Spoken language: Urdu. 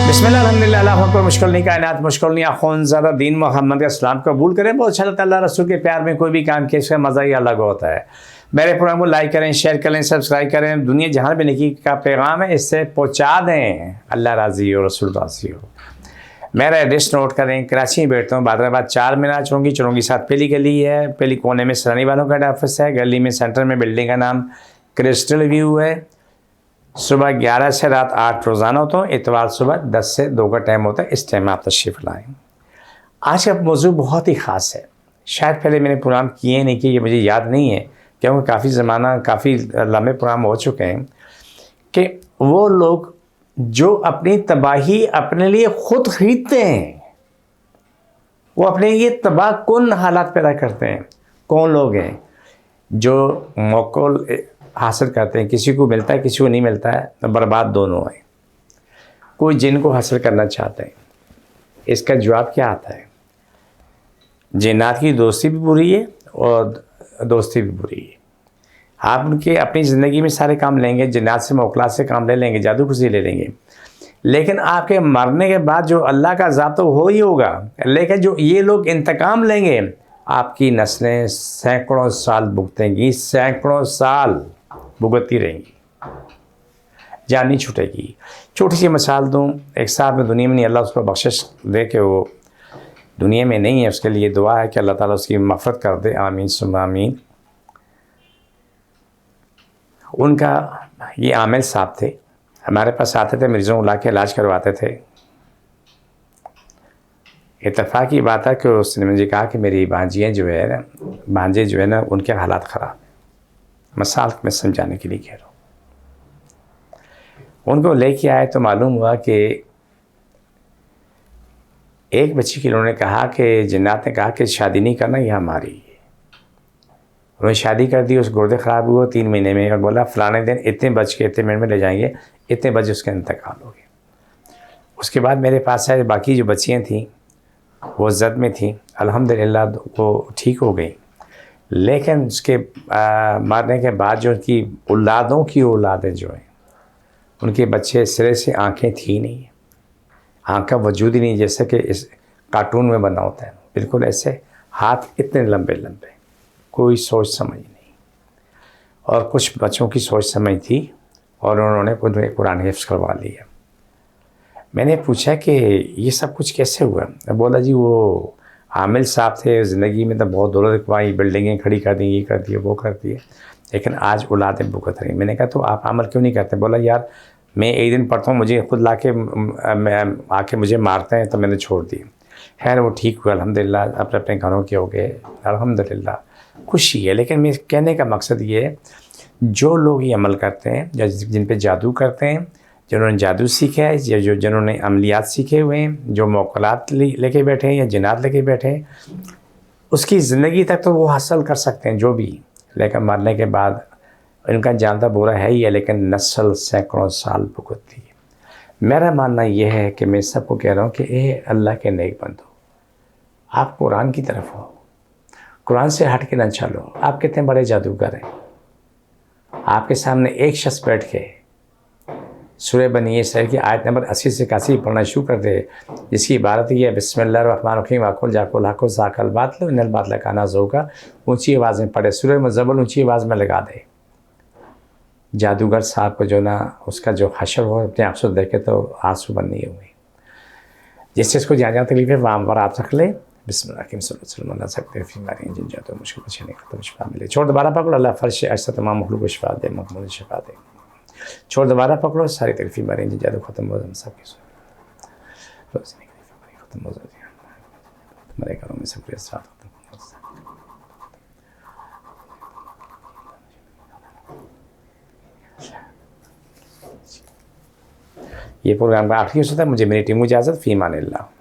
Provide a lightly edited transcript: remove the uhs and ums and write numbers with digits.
بسم اللہ الحمدللہ اللہ اکبر مشکل نہیں کائنات مشکل نہیں اخون زیادہ دین محمد کا اسلام قبول کریں. بہت اچھا لگتا ہے اللہ رسول کے پیار میں کوئی بھی کام کیا اس کا مزہ ہی الگ ہوتا ہے. میرے پروگرام کو لائک کریں, شیئر کریں, سبسکرائب کریں. دنیا جہاں بھی نیکی کا پیغام ہے اس سے پہنچا دیں. اللہ راضی ہو, رسول راضی ہو. میرا ایڈریس نوٹ کریں. کراچی میں بیٹھتا ہوں, بادرآباد 4 مینار چونگی 7 پہلی گلی ہے. پہلی کونے میں سرانی والوں کا آفس ہے. گلی میں سینٹر میں بلڈنگ کا نام کرسٹل ویو ہے. صبح 11 سے رات 8 روزانہ ہوتا ہوں. اتوار صبح 10 سے 2 کا ٹائم ہوتا ہے. اس ٹائم میں آپ تشریف لائیں. آج کا موضوع بہت ہی خاص ہے. شاید پہلے میں نے پروگرام کیے نہیں کہ یہ مجھے یاد نہیں ہے, کیونکہ کافی لمبے پروگرام ہو چکے ہیں, کہ وہ لوگ جو اپنی تباہی اپنے لیے خود خریدتے ہیں, وہ اپنے لیے تباہ کن حالات پیدا کرتے ہیں. کون لوگ ہیں جو موقع حاصل کرتے ہیں؟ کسی کو ملتا ہے, کسی کو نہیں ملتا ہے, برباد دونوں ہیں. کوئی جن کو حاصل کرنا چاہتے ہیں. اس کا جواب کیا آتا ہے؟ جنات کی دوستی بھی بری ہے اور دوستی بھی بری ہے. آپ ان کے اپنی زندگی میں سارے کام لیں گے, جنات سے موکلات سے کام لے لیں گے, جادو کسی لے لیں گے, لیکن آپ کے مرنے کے بعد جو اللہ کا ذات ہو ہی ہوگا. لیکن جو یہ لوگ انتقام لیں گے, آپ کی نسلیں سینکڑوں سال بھگتیں گی, سینکڑوں سال بھگتتی رہیں گی, جان نہیں چھوٹے گی. چھوٹی سی مثال دوں. ایک صاحب میں دنیا میں نہیں, اللہ اس کو بخشش دے کہ وہ دنیا میں نہیں ہے, اس کے لیے دعا ہے کہ اللہ تعالیٰ اس کی مغفرت کر دے, آمین ثم آمین. ان کا یہ عامل صاحب تھے, ہمارے پاس آتے تھے, مریضوں کو لا کے علاج کرواتے تھے. اتفاق کی بات ہے کہ اس نے مجھے کہا کہ میری بھانجے جو ہے نا ان کے حالات خراب. مثال میں سمجھانے کے لیے کہہ رہا ہوں. ان کو لے کے آئے تو معلوم ہوا کہ ایک بچی کی انہوں نے کہا کہ جنات نے کہا کہ شادی نہیں کرنا, یہ ہماری ہے. انہوں نے شادی کر دی, اس گردے خراب ہوئے 3 مہینے میں, اور بولا فلانے دن اتنے بج کے اتنے منٹ میں لے جائیں گے, اتنے بجے اس کا انتقال ہو گیا. اس کے بعد میرے پاس آئے, باقی جو بچیاں تھیں وہ زد میں تھیں, الحمدللہ وہ ٹھیک ہو گئی. لیکن اس کے مرنے کے بعد جو ان کی اولادوں کی اولادیں جو ہیں, ان کے بچے سرے سے آنکھیں تھی نہیں, آنکھ کا وجود ہی نہیں, جیسے کہ اس کارٹون میں بنا ہوتا ہے. بالکل ایسے ہاتھ اتنے لمبے لمبے, کوئی سوچ سمجھ نہیں. اور کچھ بچوں کی سوچ سمجھ تھی, اور انہوں نے قرآن حفظ کروا لیا. میں نے پوچھا کہ یہ سب کچھ کیسے ہوا؟ بولا جی وہ عامل صاحب تھے, زندگی میں تو بہت دولت کمائی, بلڈنگیں کھڑی کر دیں, یہ کر دیے وہ کر دیے, لیکن آج اولادیں بھگت رہی. میں نے کہا تو آپ عمل کیوں نہیں کرتے؟ بولا یار میں ایک دن پڑھتا ہوں, مجھے خود آ کے مجھے مارتے ہیں, تو میں نے چھوڑ دی. خیر وہ ٹھیک ہوا الحمدللہ, اپنے گھروں کے ہو گئے الحمدللہ, خوشی ہے. لیکن میں کہنے کا مقصد یہ ہے, جو لوگ یہ عمل کرتے ہیں, جن پہ جادو کرتے ہیں, جنہوں نے جادو سیکھا ہے, یا جنہوں نے عملیات سیکھے ہوئے ہیں, جو موکلات لے کے بیٹھے ہیں یا جنات لے کے بیٹھے ہیں, اس کی زندگی تک تو وہ حاصل کر سکتے ہیں جو بھی, لیکن مرنے کے بعد ان کا جانتا برا ہے ہی ہے, لیکن نسل سینکڑوں سال بھگتتی ہے. میرا ماننا یہ ہے کہ میں سب کو کہہ رہا ہوں کہ اے اللہ کے نیک بندو, آپ قرآن کی طرف ہو, قرآن سے ہٹ کے نہ چلو. آپ کتنے بڑے جادوگر ہیں. آپ کے سامنے ایک شخص بیٹھ کے سورہ بنی اسرائیل کی آیت نمبر 80 سے 81 پڑھنا شروع کر دے, جس کی عبارت یہ ہے بسم اللہ الرحمن الرحیم واقل جاکل حق و ذاک الباطل ان الباطل کان زہوقا. اونچی آواز میں پڑھے, سورہ مزمل اونچی آواز میں لگا دے. جادوگر صاحب کو جو نا اس کا جو حشر ہو, اپنے آپ سے دیکھے تو آنسو بننی ہوئی. جس چیز کو جہاں تکلیف ہے وہاں پر آپ رکھ لیں. بسم اللہ الرحمن الرحیم اللہ سکتے بیماری جن جاتے مشکل بچے نہیں ختم شفا ملے. چھوڑ دوبارہ پکڑو, اللہ فرش ایسا تمام مخلوق کو شفا دے, مکمل شفا دے. چھوڑ دوبارہ پکڑو, ساری تکلیف بیماری جن جادو ختم ہو, سب کی ختم ہو جاتی ہے. تمہارے گھروں میں سب کے اثرات ختم ہو. یہ پروگرام کا آخری ہوتا ہے. مجھے میری ٹیم کو اجازت, فی امان اللہ.